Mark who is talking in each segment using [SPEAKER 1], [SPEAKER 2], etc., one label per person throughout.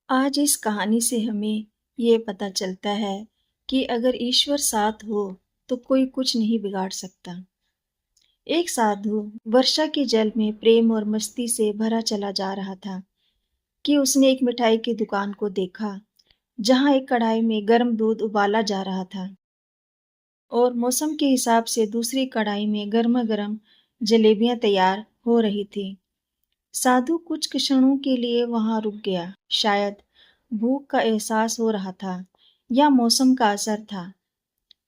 [SPEAKER 1] आज इस कहानी से हमें ये पता चलता है कि अगर ईश्वर साथ हो तो कोई कुछ नहीं बिगाड़ सकता। एक साधु वर्षा के जल में प्रेम और मस्ती से भरा चला जा रहा था कि उसने एक मिठाई की दुकान को देखा जहां एक कढ़ाई में गर्म दूध उबाला जा रहा था और मौसम के हिसाब से दूसरी कढ़ाई में गर्मा गर्म जलेबियां तैयार हो रही थी। साधु कुछ क्षणों के लिए वहां रुक गया। शायद भूख का एहसास हो रहा था या मौसम का असर था।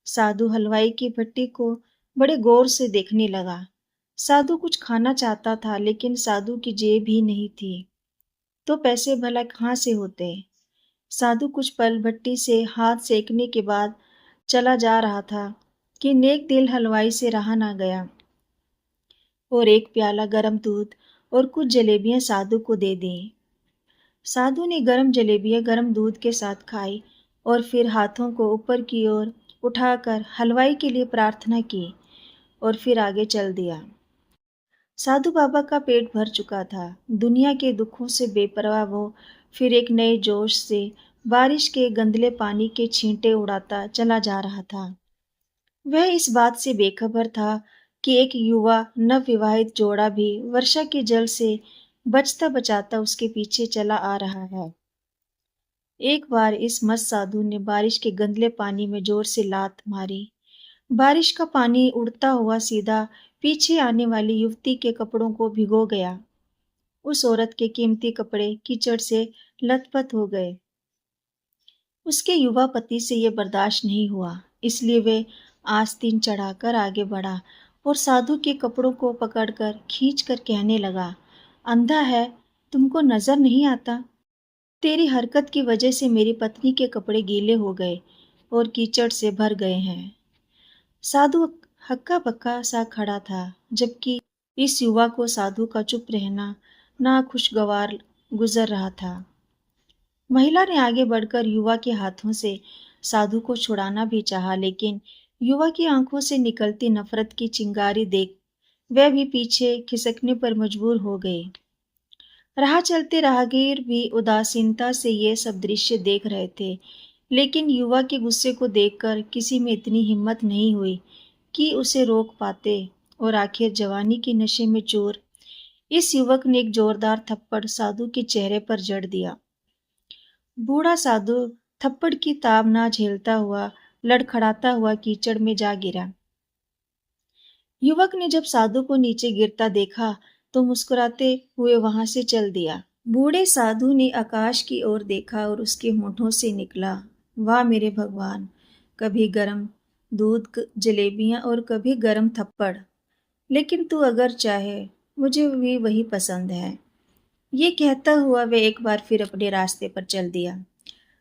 [SPEAKER 1] साधु हलवाई की भट्टी को बड़े गौर से देखने लगा। साधु कुछ खाना चाहता था लेकिन साधु की जेब ही नहीं थी, तो पैसे भला कहाँ से होते। साधु कुछ पल भट्टी से हाथ सेकने के बाद चला जा रहा था कि नेक दिल हलवाई से रहा ना गया और एक प्याला गरम दूध और कुछ जलेबियां साधु को दे दी। साधु ने गरम जलेबियां गरम दूध के साथ खाई और फिर हाथों को ऊपर की ओर उठाकर हलवाई के लिए प्रार्थना की और फिर आगे चल दिया। साधु बाबा का पेट भर चुका था। दुनिया के दुखों से बेपरवाह वो फिर एक नए जोश से बारिश के गंदले पानी के छींटे उड़ाता चला जा रहा था। वह इस बात से बेखबर था कि एक युवा नवविवाहित जोड़ा भी वर्षा के जल से बचता बचाता उसके पीछे चला आ रहा है। एक बार इस मस्त साधु ने बारिश के गंदले पानी में जोर से लात मारी। बारिश का पानी उड़ता हुआ सीधा पीछे आने वाली युवती के कपड़ों को भिगो गया। उस औरत के कीमती कपड़े कीचड़ से लथपथ हो गए। उसके युवा पति से यह बर्दाश्त नहीं हुआ, इसलिए वे आस्तीन चढ़ाकर आगे बढ़ा और साधु के कपड़ों को पकड़कर खींचकर कहने लगा, अंधा है, तुमको नजर नहीं आता? तेरी हरकत की वजह से मेरी पत्नी के कपड़े गीले हो गए और कीचड़ से भर गए हैं। साधु हक्का बक्का सा खड़ा था, जबकि इस युवा को साधु का चुप रहना नाखुशगवार गुजर रहा था। महिला ने आगे बढ़कर युवा के हाथों से साधु को छुड़ाना भी चाहा, लेकिन युवा की आंखों से निकलती नफरत की चिंगारी देख वह भी पीछे खिसकने पर मजबूर हो गई। राह चलते राहगीर भी उदासीनता से ये सब दृश्य देख रहे थे, लेकिन युवा के गुस्से को देखकर किसी में इतनी हिम्मत नहीं हुई कि उसे रोक पाते और आखिर जवानी के नशे में चूर इस युवक ने एक जोरदार थप्पड़ साधु के चेहरे पर जड़ दिया। बूढ़ा साधु थप्पड़ की ताब ना झेलता हुआ लड़खड़ाता हुआ कीचड़ में जा गिरा। युवक ने जब साधु को नीचे गिरता देखा तो मुस्कुराते हुए वहां से चल दिया। बूढ़े साधु ने आकाश की ओर देखा और उसके होठों से निकला, वाह मेरे भगवान, कभी गरम दूध जलेबियां और कभी गरम थप्पड़, लेकिन तू अगर चाहे मुझे भी वही पसंद है। ये कहता हुआ वह एक बार फिर अपने रास्ते पर चल दिया।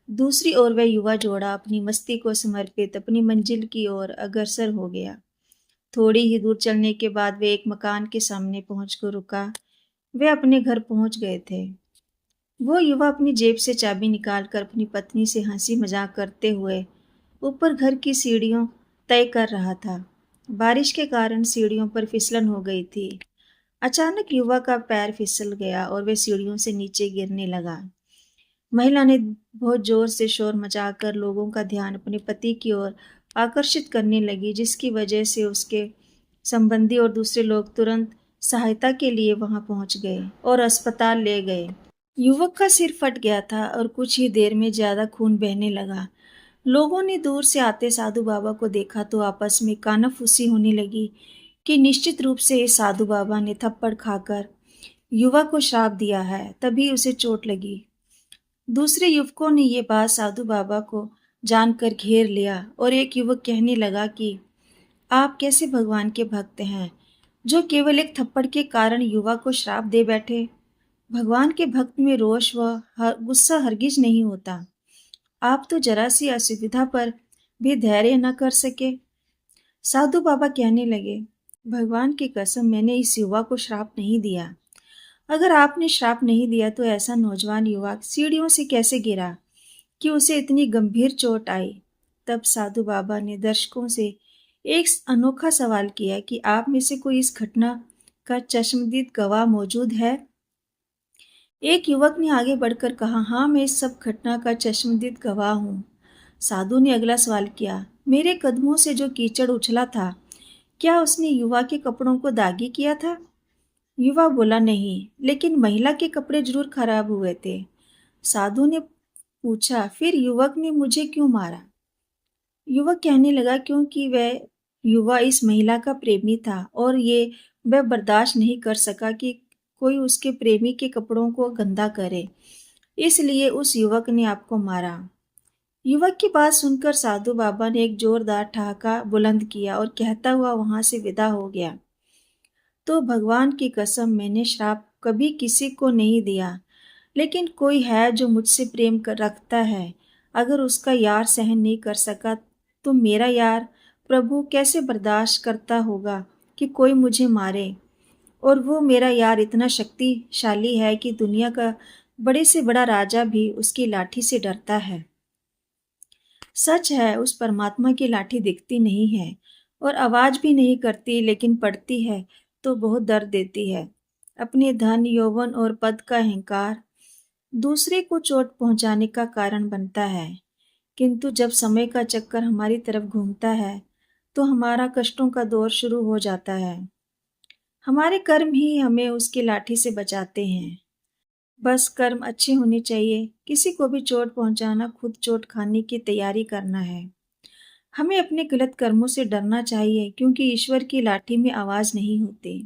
[SPEAKER 1] दूसरी ओर वह युवा जोड़ा अपनी मस्ती को समर्पित अपनी मंजिल की ओर अग्रसर हो गया। थोड़ी ही दूर चलने के बाद वे एक मकान के सामने पहुंचकर रुका। वे अपने घर पहुंच गए थे। वो युवा अपनी जेब से चाबी निकालकर अपनी पत्नी से हंसी मजाक करते हुए ऊपर घर की सीढ़ियों तय कर रहा था। बारिश के कारण सीढ़ियों पर फिसलन हो गई थी। अचानक युवा का पैर फिसल गया और वह सीढ़ियों से नीचे गिरने लगा। महिला ने बहुत जोर से शोर मचाकर लोगों का ध्यान अपने पति की ओर आकर्षित करने लगी, जिसकी वजह से उसके संबंधी और दूसरे लोग तुरंत सहायता के लिए वहां पहुंच गए और अस्पताल ले गए। युवक का सिर फट गया था और कुछ ही देर में ज्यादा खून बहने लगा। लोगों ने दूर से आते साधु बाबा को देखा तो आपस में कानाफूसी होने लगी कि निश्चित रूप से इस साधु बाबा ने थप्पड़ खाकर युवा को श्राप दिया है, तभी उसे चोट लगी। दूसरे युवकों ने ये बात साधु बाबा को जानकर घेर लिया और एक युवक कहने लगा कि आप कैसे भगवान के भक्त हैं जो केवल एक थप्पड़ के कारण युवा को श्राप दे बैठे। भगवान के भक्त में रोष व गुस्सा हरगिज नहीं होता। आप तो जरा सी असुविधा पर भी धैर्य न कर सके। साधु बाबा कहने लगे, भगवान की कसम, मैंने इस युवा को श्राप नहीं दिया। अगर आपने श्राप नहीं दिया तो ऐसा नौजवान युवक सीढ़ियों से कैसे गिरा कि उसे इतनी गंभीर चोट आई। तब साधु बाबा ने दर्शकों से एक अनोखा सवाल किया कि आप में से कोई इस घटना का चश्मदीद गवाह मौजूद है। एक युवक ने आगे बढ़कर कहा, हाँ, मैं इस सब घटना का चश्मदीद गवाह हूँ। साधु ने अगला सवाल किया, मेरे कदमों से जो कीचड़ उछला था, क्या उसने युवा के कपड़ों को दागी किया था? युवा बोला, नहीं, लेकिन महिला के कपड़े जरूर खराब हुए थे। साधु ने पूछा, फिर युवक ने मुझे क्यों मारा? युवक कहने लगा, क्योंकि वह युवा इस महिला का प्रेमी था और वह बर्दाश्त नहीं कर सका कि कोई उसके प्रेमी के कपड़ों को गंदा करे। इसलिए उस युवक ने आपको मारा। युवक की बात सुनकर साधु बाबा ने एक जोरदार ठहाका बुलंद किया और कहता हुआ वहां से विदा हो गया। तो भगवान की कसम, मैंने श्राप कभी किसी को नहीं दिया, लेकिन कोई है जो मुझसे प्रेम कर रखता है। अगर उसका यार सहन नहीं कर सका, तो मेरा यार प्रभु कैसे बर्दाश्त करता होगा कि कोई मुझे मारे। और वो मेरा यार इतना शक्तिशाली है कि दुनिया का बड़े से बड़ा राजा भी उसकी लाठी से डरता है। सच है, उस परमात्मा की लाठी दिखती नहीं है और आवाज भी नहीं करती, लेकिन पड़ती है तो बहुत दर्द देती है। अपने धन, यौवन और पद का अहंकार दूसरे को चोट पहुंचाने का कारण बनता है, किंतु जब समय का चक्कर हमारी तरफ घूमता है तो हमारा कष्टों का दौर शुरू हो जाता है। हमारे कर्म ही हमें उसकी लाठी से बचाते हैं। बस कर्म अच्छे होने चाहिए, किसी को भी चोट पहुंचाना खुद चोट खाने की तैयारी करना है। हमें अपने गलत कर्मों से डरना चाहिए, क्योंकि ईश्वर की लाठी में आवाज नहीं होती।